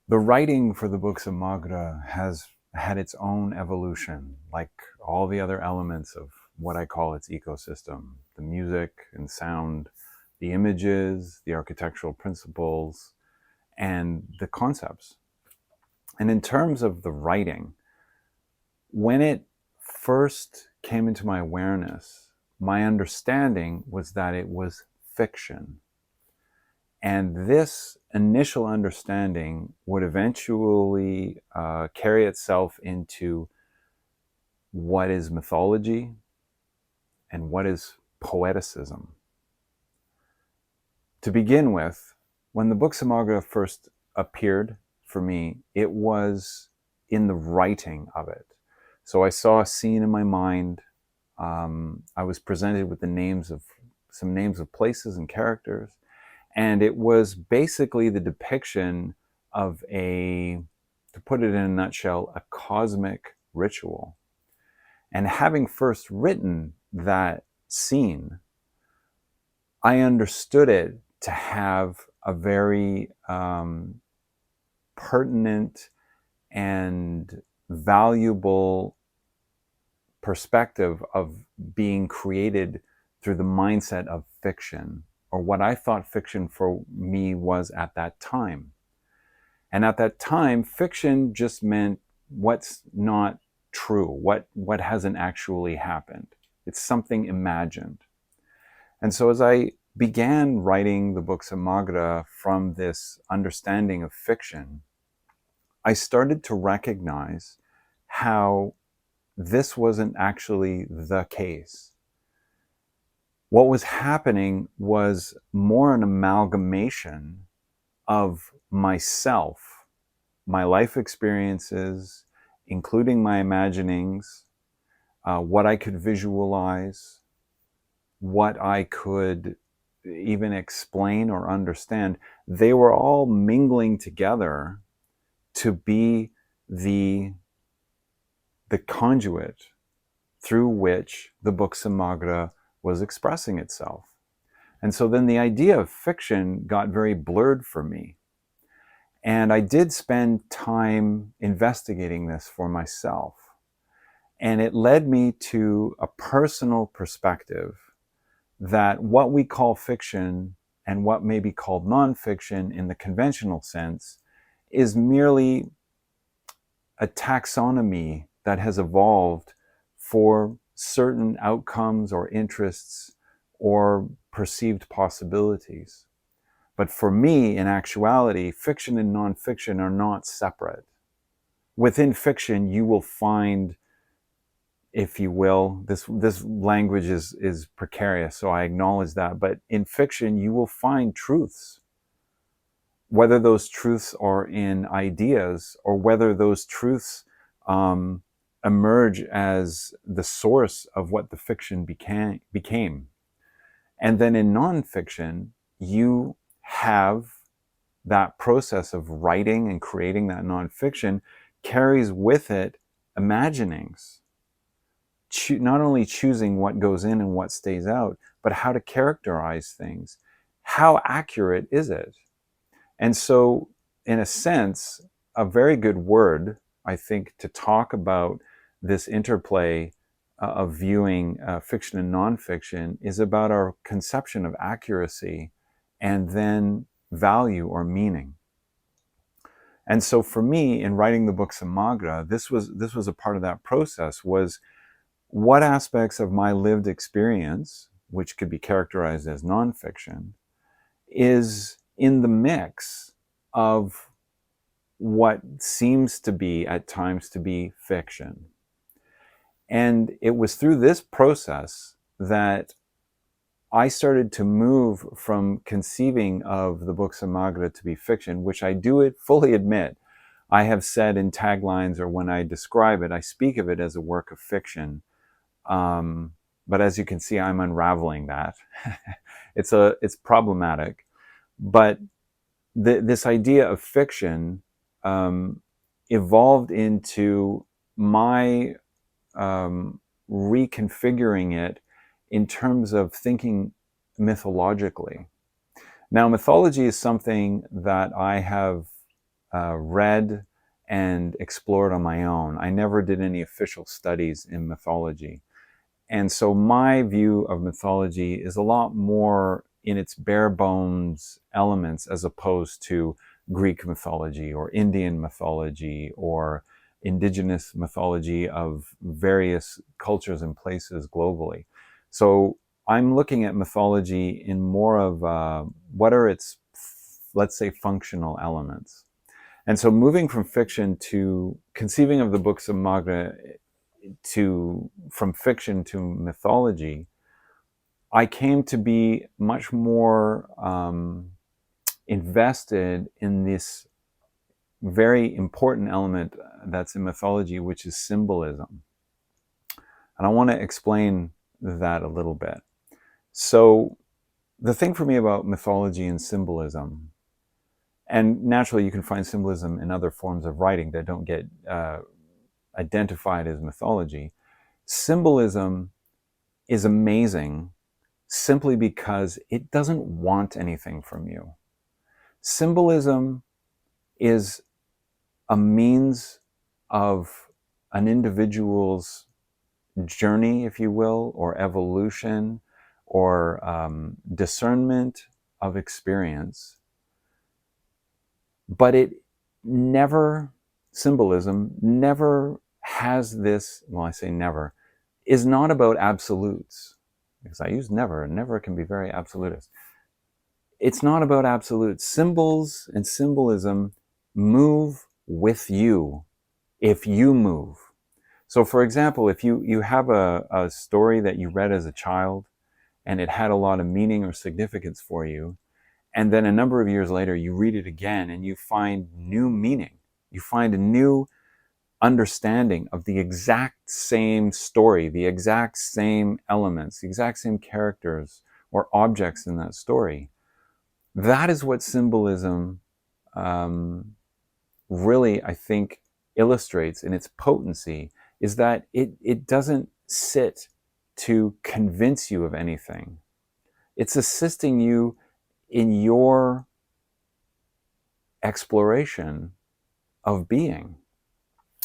The writing for the Books of Magra has had its own evolution, like all the other elements of what I call its ecosystem: the music and sound, the images, the architectural principles, and the concepts. And in terms of the writing, when it first came into my awareness, my understanding was that it was fiction. And this initial understanding would eventually carry itself into what is mythology and what is poeticism. To begin with, when the Books of Magra first appeared for me, it was in the writing of it. So I saw a scene in my mind. I was presented with some names of places and characters, and it was basically the depiction of to put it in a nutshell, a cosmic ritual. And having first written that scene, I understood it to have a very pertinent and valuable perspective of being created through the mindset of fiction, or what I thought fiction for me was at that time. And at that time, fiction just meant what's not true, what hasn't actually happened. It's something imagined. And so as I began writing the Books of Magra from this understanding of fiction, I started to recognize how this wasn't actually the case. What was happening was more an amalgamation of myself, my life experiences, including my imaginings, what I could visualize, what I could even explain or understand. They were all mingling together to be the conduit through which the Books of Magra was expressing itself. And so then the idea of fiction got very blurred for me. And I did spend time investigating this for myself. And it led me to a personal perspective that what we call fiction and what may be called nonfiction in the conventional sense is merely a taxonomy that has evolved for certain outcomes or interests or perceived possibilities. But for me, in actuality, fiction and nonfiction are not separate. Within fiction, you will find, if you will, this language is precarious, so I acknowledge that, but in fiction, you will find truths. Whether those truths are in ideas or whether those truths emerge as the source of what the fiction became. And then in nonfiction, you have that process of writing and creating that nonfiction carries with it imaginings. Not only choosing what goes in and what stays out, but how to characterize things. How accurate is it? And so, in a sense, a very good word, I think, to talk about this interplay of viewing fiction and nonfiction is about our conception of accuracy and then value or meaning. And so for me, in writing the Books of Magra, this was a part of that process, was what aspects of my lived experience, which could be characterized as nonfiction, is in the mix of what seems to be at times to be fiction. And it was through this process that I started to move from conceiving of the Books of Magra to be fiction, which I do fully admit. I have said in taglines or when I describe it, I speak of it as a work of fiction. But as you can see, I'm unraveling that. It's problematic. But this idea of fiction evolved into my reconfiguring it in terms of thinking mythologically. Now, mythology is something that I have read and explored on my own. I never did any official studies in mythology. And so my view of mythology is a lot more in its bare bones elements as opposed to Greek mythology or Indian mythology or indigenous mythology of various cultures and places globally. So I'm looking at mythology in more of what are its, let's say, functional elements. And so moving from fiction to conceiving of the Books of Magra from fiction to mythology, I came to be much more invested in this very important element that's in mythology, which is symbolism. And I want to explain that a little bit. So the thing for me about mythology and symbolism, and naturally you can find symbolism in other forms of writing that don't get identified as mythology, symbolism is amazing simply because it doesn't want anything from you. Symbolism is a means of an individual's journey, if you will, or evolution, or discernment of experience. But symbolism never has this, well, I say never, is not about absolutes. Because I use never, and never can be very absolutist. It's not about absolutes. Symbols and symbolism move with you if you move. So for example, if you have a story that you read as a child and it had a lot of meaning or significance for you, and then a number of years later you read it again and you find new meaning, you find a new understanding of the exact same story, the exact same elements, the exact same characters or objects in that story. That is what symbolism really, I think, illustrates in its potency, is that it doesn't sit to convince you of anything. It's assisting you in your exploration of being.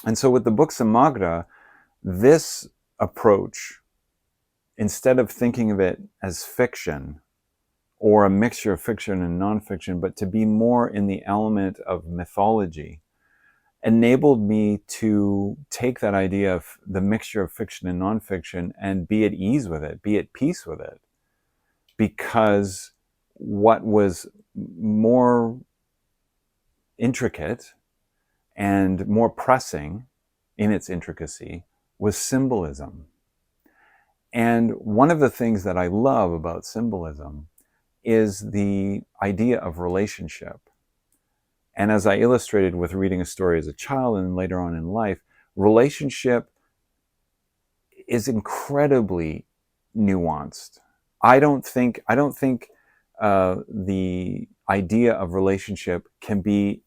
And so with the Books of Magra, this approach, instead of thinking of it as fiction or a mixture of fiction and nonfiction, but to be more in the element of mythology, enabled me to take that idea of the mixture of fiction and nonfiction and be at ease with it, be at peace with it. Because what was more intricate and more pressing in its intricacy was symbolism. And one of the things that I love about symbolism is the idea of relationship. And as I illustrated with reading a story as a child and later on in life, relationship is incredibly nuanced. I don't think the idea of relationship can be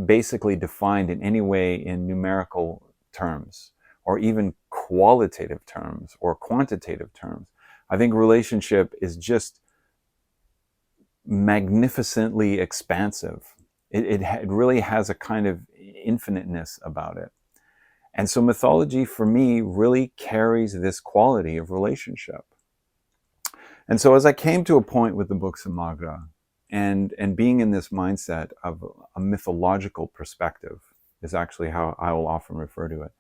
basically defined in any way in numerical terms or even qualitative terms or quantitative terms. I think relationship is just magnificently expansive. It really has a kind of infiniteness about it. And so mythology for me really carries this quality of relationship. And so as I came to a point with the Books of Magra and being in this mindset of a mythological perspective is actually how I will often refer to it,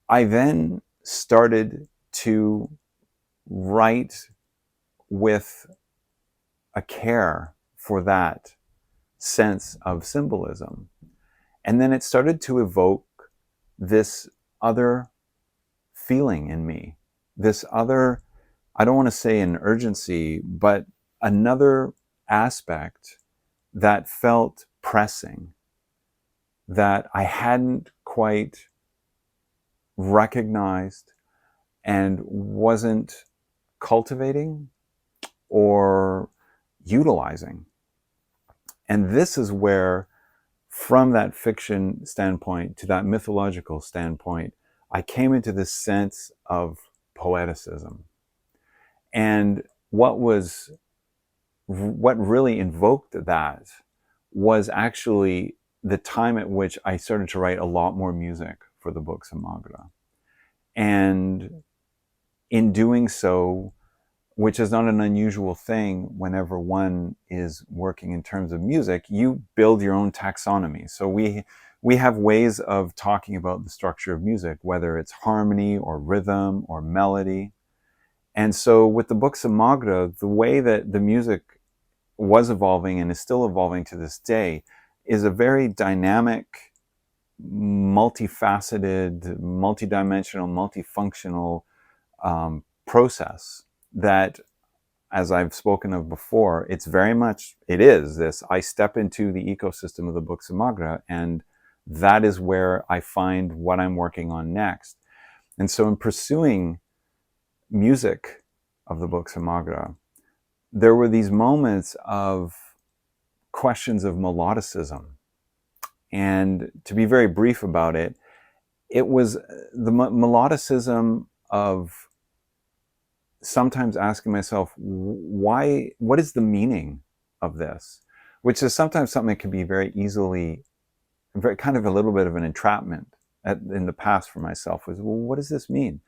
I then started to write with a care for that sense of symbolism. And then it started to evoke this other feeling in me, this other, I don't want to say an urgency, but another aspect that felt pressing, that I hadn't quite recognized and wasn't cultivating or utilizing. And this is where, from that fiction standpoint to that mythological standpoint, I came into this sense of poeticism. And what really invoked that was actually the time at which I started to write a lot more music for the Books of Magra. And in doing so, which is not an unusual thing whenever one is working in terms of music, you build your own taxonomy. So we have ways of talking about the structure of music, whether it's harmony or rhythm or melody. And so with the Books of Magra, the way that the music was evolving and is still evolving to this day is a very dynamic, multifaceted, multidimensional, multifunctional process that, as I've spoken of before, it is this, I step into the ecosystem of the Books of Magra, and that is where I find what I'm working on next. And so in pursuing music of the Books of Magra, there were these moments of questions of melodicism. And to be very brief about it, it was the melodicism of sometimes asking myself, what is the meaning of this? Which is sometimes something that can be very easily, kind of a little bit of an entrapment in the past for myself, was, well, what does this mean?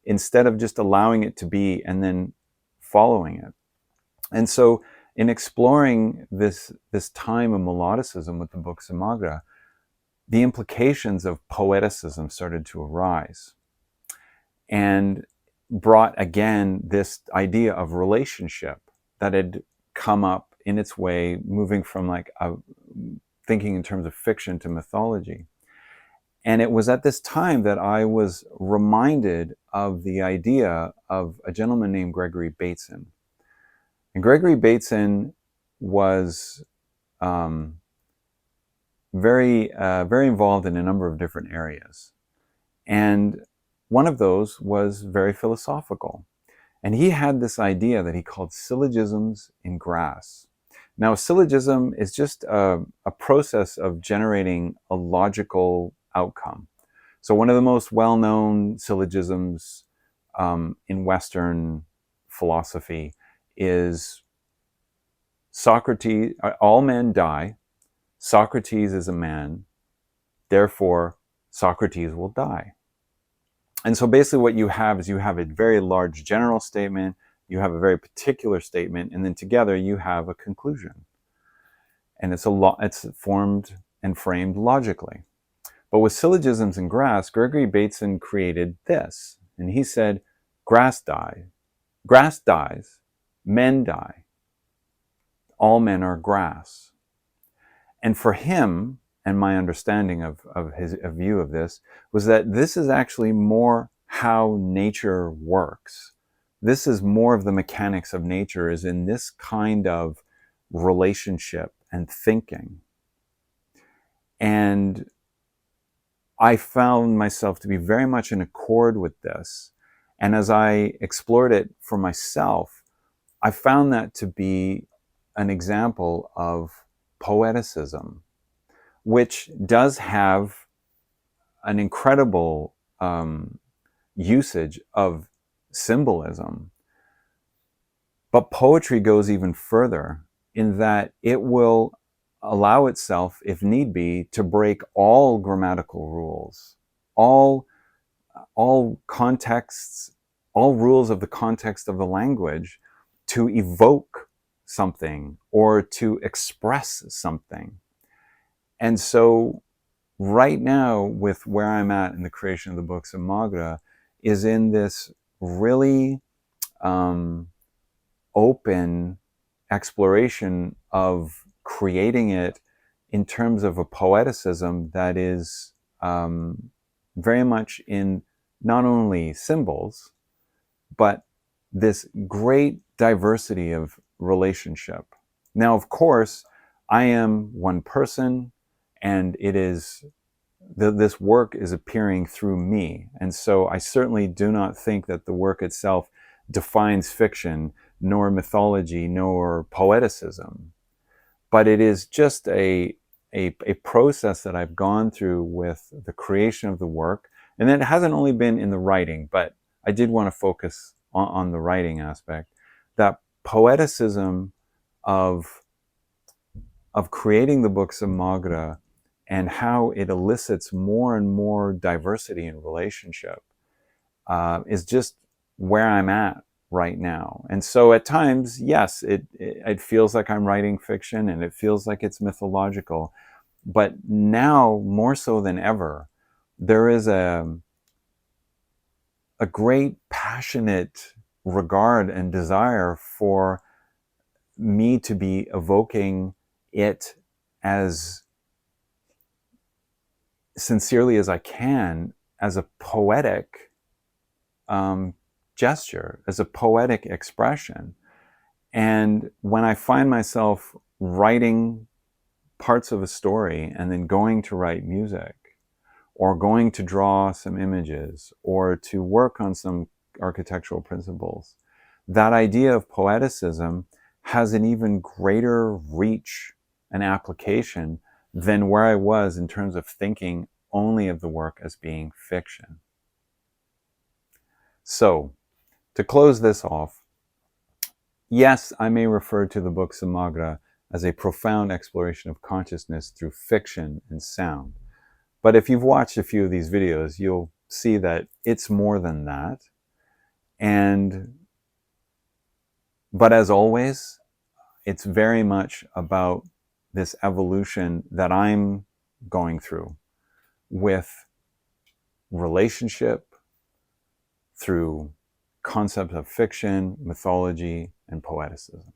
Instead of just allowing it to be and then following it. And so in exploring this time of melodicism with the Books of Magra, the implications of poeticism started to arise, and brought again this idea of relationship that had come up in its way, moving from thinking in terms of fiction to mythology. And it was at this time that I was reminded of the idea of a gentleman named Gregory Bateson. And Gregory Bateson was very involved in a number of different areas. And one of those was very philosophical. And he had this idea that he called syllogisms in grass. Now, a syllogism is just a process of generating a logical outcome. So one of the most well-known syllogisms in Western philosophy is Socrates, all men die, Socrates is a man, therefore Socrates will die. And so basically what you have is you have a very large general statement, you have a very particular statement, and then together you have a conclusion. And it's formed and framed logically. But with syllogisms in grass, Gregory Bateson created this. And he said, grass dies, men die. All men are grass. And for him, and my understanding of his view of this, was that this is actually more how nature works. This is more of the mechanics of nature, is in this kind of relationship and thinking. And I found myself to be very much in accord with this. And as I explored it for myself, I found that to be an example of poeticism, which does have an incredible usage of symbolism. But poetry goes even further in that it will allow itself, if need be, to break all grammatical rules, all contexts, all rules of the context of the language, to evoke something or to express something. And so right now, with where I'm at in the creation of the Books of Magra, is in this really open exploration of creating it in terms of a poeticism that is very much in not only symbols, but this great diversity of relationship. Now, of course, I am one person, and it is this work is appearing through me. And so I certainly do not think that the work itself defines fiction, nor mythology, nor poeticism. But it is just a process that I've gone through with the creation of the work. And it hasn't only been in the writing, but I did want to focus on the writing aspect. That poeticism of of creating the Books of Magra and how it elicits more and more diversity in relationship is just where I'm at right now. And so at times, yes, it feels like I'm writing fiction and it feels like it's mythological. But now, more so than ever, there is a great passionate regard and desire for me to be evoking it as sincerely as I can, as a poetic gesture, as a poetic expression. And when I find myself writing parts of a story and then going to write music, or going to draw some images, or to work on some architectural principles, that idea of poeticism has an even greater reach and application than where I was in terms of thinking only of the work as being fiction. So, to close this off, yes, I may refer to the Books of Magra as a profound exploration of consciousness through fiction and sound. But if you've watched a few of these videos, you'll see that it's more than that. But as always, it's very much about this evolution that I'm going through with relationship, through concepts of fiction, mythology, and poeticism.